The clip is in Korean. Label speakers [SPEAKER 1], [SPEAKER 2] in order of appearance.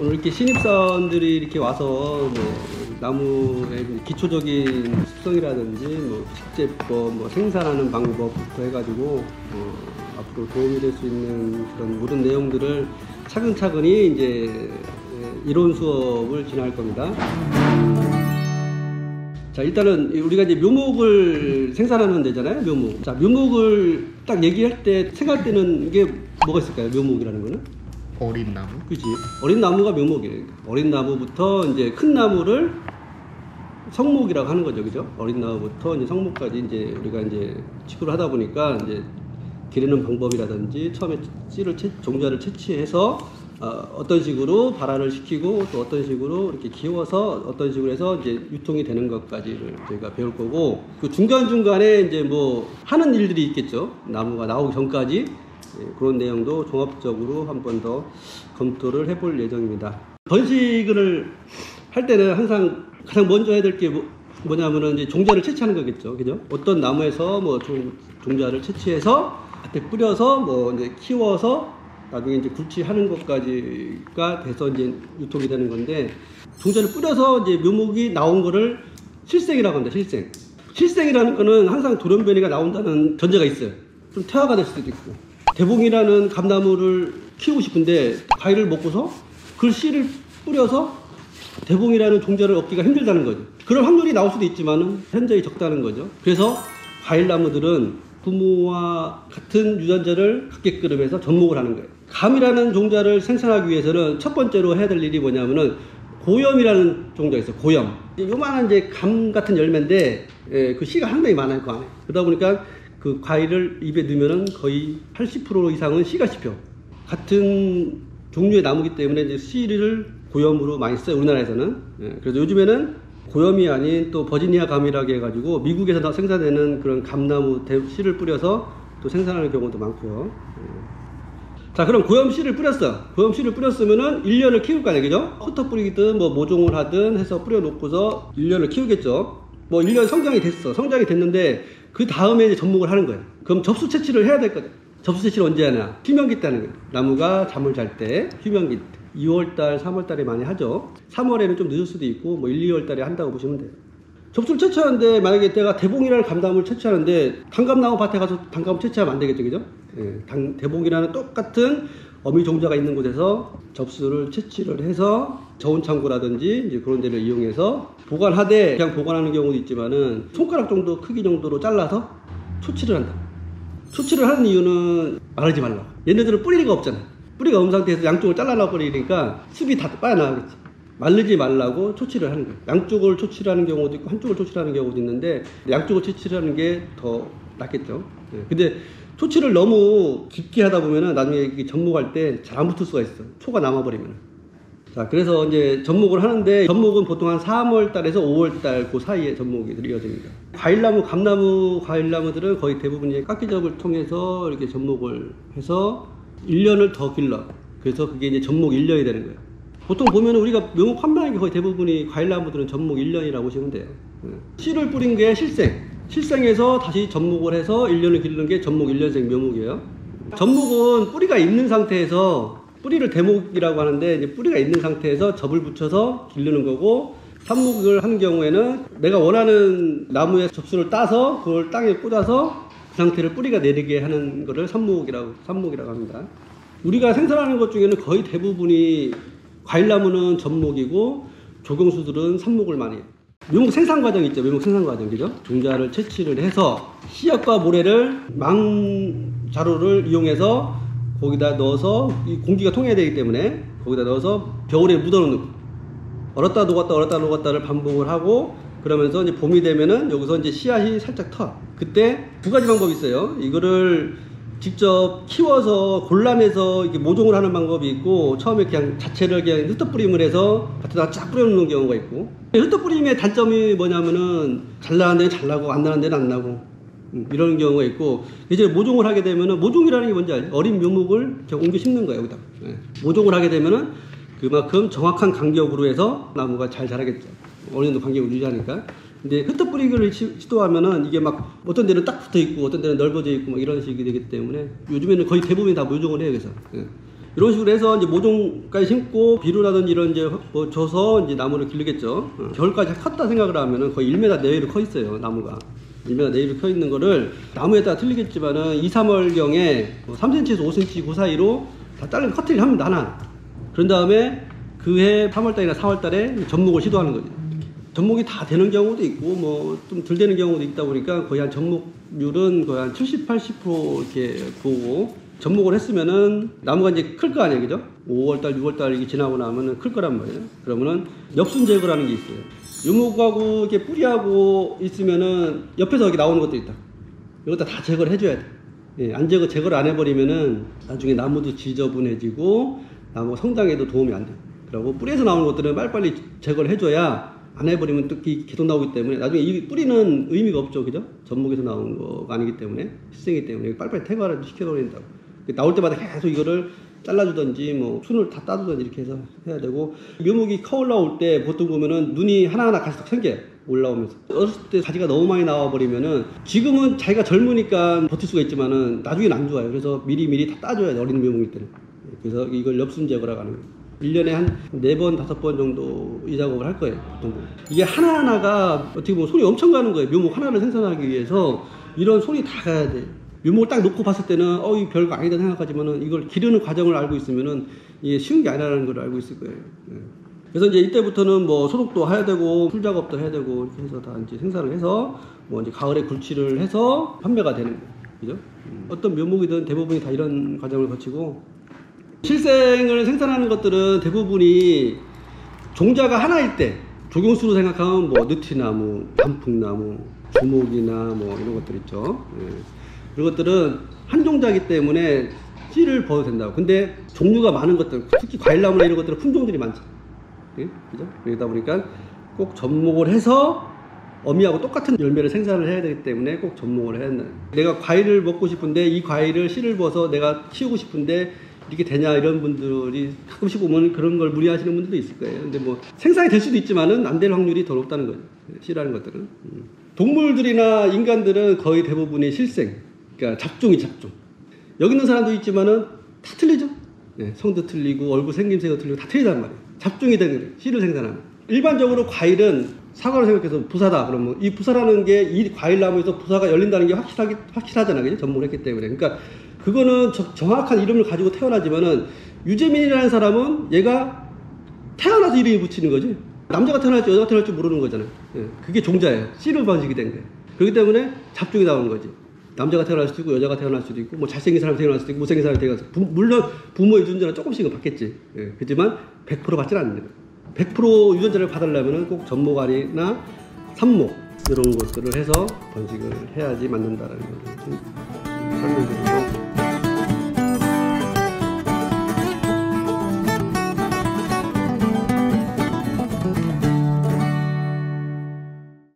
[SPEAKER 1] 오늘 이렇게 신입사원들이 이렇게 와서 뭐 나무의 기초적인 습성이라든지 뭐 식재법, 뭐 생산하는 방법부터 해가지고 앞으로 도움이 될 수 있는 그런 모든 내용들을 차근차근히 이제 이론 수업을 진행할 겁니다. 자, 일단은 우리가 이제 묘목을 생산하는 데잖아요, 묘목. 자, 묘목을 딱 얘기할 때 생각할 때는 이게 뭐가 있을까요, 묘목이라는 거는?
[SPEAKER 2] 어린 나무?
[SPEAKER 1] 그치. 어린 나무가 묘목이에요. 어린 나무부터 이제 큰 나무를 성목이라고 하는 거죠, 그죠? 어린 나무부터 이제 성목까지 이제 우리가 이제 취급을 하다 보니까 이제 기르는 방법이라든지 처음에 종자를 채취해서 어떤 식으로 발화를 시키고 또 어떤 식으로 이렇게 키워서 어떤 식으로 해서 이제 유통이 되는 것까지를 저희가 배울 거고, 그 중간중간에 이제 뭐 하는 일들이 있겠죠. 나무가 나오기 전까지. 그런 내용도 종합적으로 한 번 더 검토를 해볼 예정입니다. 번식을 할 때는 항상 가장 먼저 해야 될 게 뭐냐면은 이제 종자를 채취하는 거겠죠. 그죠? 어떤 나무에서 뭐 종자를 채취해서 밭에 뿌려서 뭐 이제 키워서 나중에 이제 굴치하는 것까지가 돼서 이제 유통이 되는 건데, 종자를 뿌려서 이제 묘목이 나온 거를 실생이라고 합니다. 실생이라는 거는 항상 돌연변이가 나온다는 전제가 있어요. 좀 퇴화가 될 수도 있고, 대봉이라는 감나무를 키우고 싶은데 과일을 먹고서 그 씨를 뿌려서 대봉이라는 종자를 얻기가 힘들다는 거죠. 그런 확률이 나올 수도 있지만은 현저히 적다는 거죠. 그래서 과일나무들은 부모와 같은 유전자를 갖게끔 해서 접목을 하는 거예요. 감이라는 종자를 생산하기 위해서는 첫 번째로 해야 될 일이 뭐냐면은 고염이라는 종자가 있어요. 고염. 요만한 이제 감 같은 열매인데 그 씨가 상당히 많아요, 그 안에. 그러다 보니까 그 과일을 입에 넣으면은 거의 80% 이상은 씨가 씹혀. 같은 종류의 나무기 때문에 이제 씨를 고염으로 많이 써요, 우리나라에서는. 그래서 요즘에는 고염이 아닌 또 버지니아 감이라고 해가지고 미국에서 생산되는 그런 감나무 씨를 뿌려서 또 생산하는 경우도 많고요. 자, 그럼 고염 씨를 뿌렸어. 고염 씨를 뿌렸으면은 1년을 키울 거 아니에요, 그죠? 흩어 뿌리든 뭐 모종을 하든 해서 뿌려놓고서 1년을 키우겠죠. 뭐 1년 성장이 됐어. 성장이 됐는데 그 다음에 이제 접목을 하는 거예요. 그럼 접수 채취를 해야 될 거죠. 접수 채취를 언제 하냐? 휴면기 때 하는 거예요. 나무가 잠을 잘 때 휴면기 때. 2월달, 3월달에 많이 하죠. 3월에는 좀 늦을 수도 있고 뭐 1, 2월달에 한다고 보시면 돼요. 접수를 채취하는데 만약에 내가 대봉이라는 감나무를 채취하는데 단감나무 밭에 가서 단감을 채취하면 안 되겠죠, 그죠? 대봉이라는 똑같은 어미 종자가 있는 곳에서 접수를 채취를 해서 저온 창고라든지 이제 그런 데를 이용해서 보관하되, 그냥 보관하는 경우도 있지만은 손가락 정도 크기 정도로 잘라서 초치를 한다. 초치를 하는 이유는 마르지 말라고. 얘네들은 뿌리가 없잖아. 뿌리가 없는 상태에서 양쪽을 잘라놔 버리니까 습이 다 빠져나가겠지. 마르지 말라고 초치를 하는 거예요. 양쪽을 초치를 하는 경우도 있고 한쪽을 초치를 하는 경우도 있는데 양쪽을 초치를 하는 게 더 낫겠죠. 근데 초치를 너무 깊게 하다 보면은 나중에 이게 접목할 때 잘 안 붙을 수가 있어. 초가 남아버리면. 자, 그래서 이제 접목을 하는데, 접목은 보통 한 3월달에서 5월달 그 사이에 접목이 이어집니다. 과일나무, 감나무, 과일나무들은 거의 대부분 이제 깎기접을 통해서 이렇게 접목을 해서 1년을 더 길러. 그래서 그게 이제 접목 1년이 되는 거예요. 보통 보면 우리가 묘목 판매하는 게 거의 대부분이 과일나무들은 접목 1년이라고 보시면 돼요. 씨를 뿌린 게 실생에서 다시 접목을 해서 1년을 기르는 게 접목 1년생 묘목이에요. 접목은 뿌리가 있는 상태에서, 뿌리를 대목이라고 하는데 이제 뿌리가 있는 상태에서 접을 붙여서 기르는 거고, 삽목을 하는 경우에는 내가 원하는 나무의 접수를 따서 그걸 땅에 꽂아서 그 상태를 뿌리가 내리게 하는 거를 삽목이라고 합니다. 우리가 생산하는 것 중에는 거의 대부분이 과일나무는 접목이고 조경수들은 삽목을 많이 해요. 묘목 생산 과정이 있죠. 묘목 생산 과정, 그죠? 종자를 채취를 해서 씨앗과 모래를 망자루를 이용해서 거기다 넣어서, 이 공기가 통해야 되기 때문에 거기다 넣어서 겨울에 묻어놓는 거. 얼었다 녹았다를 반복을 하고, 그러면서 이제 봄이 되면은 여기서 이제 씨앗이 살짝 터. 그때 두 가지 방법이 있어요. 이거를 직접 키워서 골라내서 이렇게 모종을 하는 방법이 있고, 처음에 그냥 자체를 그냥 흩어뿌림을 해서 밭에다가 쫙 뿌려놓는 경우가 있고. 흩어뿌림의 단점이 뭐냐면은 잘 나는 데는 잘 나고 안 나는 데는 안 나고 이런 경우가 있고, 이제 모종을 하게 되면은, 모종이라는 게 뭔지 알죠? 어린 묘목을 옮겨 심는 거예요, 여기다. 모종을 하게 되면은 그만큼 정확한 간격으로 해서 나무가 잘 자라겠죠. 어느 정도 간격을 유지하니까. 근데 흩어뿌리기를 시도하면은 이게 막 어떤 데는 딱 붙어 있고 어떤 데는 넓어져 있고 막 이런 식이 되기 때문에 요즘에는 거의 대부분이 다 모종을 해요. 그래서 이런 식으로 해서 이제 모종까지 심고 비료라든지 이런 이제 뭐 줘서 이제 나무를 기르겠죠. 겨울까지 컸다 생각을 하면은 거의 1m 내외로 커 있어요, 나무가. 1m 내외로 커 있는 거를 나무에 따라 틀리겠지만은 2, 3월경에 3cm에서 5cm 그 사이로 다 자르고 커트를 합니다, 하나. 그런 다음에 그해 3월달이나 4월달에 접목을 시도하는 거죠. 접목이 다 되는 경우도 있고 뭐 좀 덜 되는 경우도 있다 보니까 거의 한 접목률은 거의 한 70, 80% 이렇게 보고 접목을 했으면은 나무가 이제 클 거 아니에요, 그죠? 5월달, 6월달 이게 지나고 나면은 클 거란 말이에요. 그러면은 엽순 제거라는 게 있어요. 유목하고 이렇게 뿌리하고 있으면은 옆에서 여기 나오는 것도 있다. 이것도 다 제거를 해줘야 돼. 예, 안 제거를 안 해버리면은 나중에 나무도 지저분해지고 나무 성장에도 도움이 안 돼. 그리고 뿌리에서 나오는 것들은 빨리빨리 제거를 해줘야 안 해버리면 또 계속 나오기 때문에 나중에 이 뿌리는 의미가 없죠, 그죠? 접목에서 나오는 거가 아니기 때문에 실생이기 때문에 빨리빨리 퇴과를 시켜버린다고. 나올 때마다 계속 이거를 잘라주든지 뭐 순을 다 따주든지 이렇게 해서 해야 되고 묘목이 커 올라올 때 보통 보면은 눈이 하나하나 가시씩 생겨요, 올라오면서. 어렸을 때 가지가 너무 많이 나와버리면은 지금은 자기가 젊으니까 버틸 수가 있지만은 나중에는 안 좋아요. 그래서 미리 다 따줘야 돼, 어린 묘목일 때는. 그래서 이걸 엽순 제거라고 하는 거예요. 1년에 한 4번, 5번 정도 이 작업을 할 거예요, 보통. 이게 하나하나가 어떻게 보면 손이 엄청 가는 거예요. 묘목 하나를 생산하기 위해서 이런 손이 다 가야 돼. 묘목을 딱 놓고 봤을 때는 이 별거 아니다 생각하지만은 이걸 기르는 과정을 알고 있으면은 이게 쉬운 게 아니라는 걸 알고 있을 거예요. 그래서 이제 이때부터는 뭐 소독도 해야 되고 풀 작업도 해야 되고 이렇게 해서 다 이제 생산을 해서 뭐 이제 가을에 굴치를 해서 판매가 되는 거예요. 그죠? 어떤 묘목이든 대부분이 다 이런 과정을 거치고 실생을 생산하는 것들은 대부분이 종자가 하나일 때 조경수로 생각하면 뭐 느티나무, 단풍나무, 주목이나 뭐 이런 것들 있죠. 그런 것들은 한 종자이기 때문에 씨를 버도 된다고. 근데 종류가 많은 것들, 특히 과일나무나 이런 것들은 품종들이 많죠. 그죠? 그러다 보니까 꼭 접목을 해서 어미하고 똑같은 열매를 생산을 해야 되기 때문에 꼭 접목을 해야 된다. 내가 과일을 먹고 싶은데 이 과일을 씨를 버서 내가 키우고 싶은데 이렇게 되냐, 이런 분들이 가끔씩 보면 그런 걸 무리하시는 분들도 있을 거예요. 근데 뭐 생산이 될 수도 있지만은 안 될 확률이 더 높다는 거죠, 씨라는 것들은. 동물들이나 인간들은 거의 대부분이 실생, 그러니까 잡종이 잡종. 여기 있는 사람도 있지만은 다 틀리죠. 성도 틀리고 얼굴 생김새가 틀리고 다 틀리단 말이에요. 잡종이 되는 거예요, 씨를 생산하는. 일반적으로 과일은 사과를 생각해서 부사다 그러면 이 부사라는 게 이 과일나무에서 부사가 열린다는 게 확실하잖아요, 그죠? 전문을 했기 때문에. 그러니까 그거는 정확한 이름을 가지고 태어나지만은 유재민이라는 사람은 얘가 태어나서 이름이 붙이는 거지, 남자가 태어날지 여자가 태어날지 모르는 거잖아요. 그게 종자예요. 씨를 번식이 된 거예요. 그렇기 때문에 잡종이 나오는 거지. 남자가 태어날 수도 있고 여자가 태어날 수도 있고 뭐 잘생긴 사람이 태어날 수도 있고 못생긴 사람이 태어날 수도 있고 물론 부모의 유전자는 조금씩은 받겠지. 그렇지만 100% 받지는 않는 거예요. 100% 유전자를 받으려면 꼭 전목알이나 삽목 이런 것들을 해서 번식을 해야지 맞는다라는 걸 설명드립니다.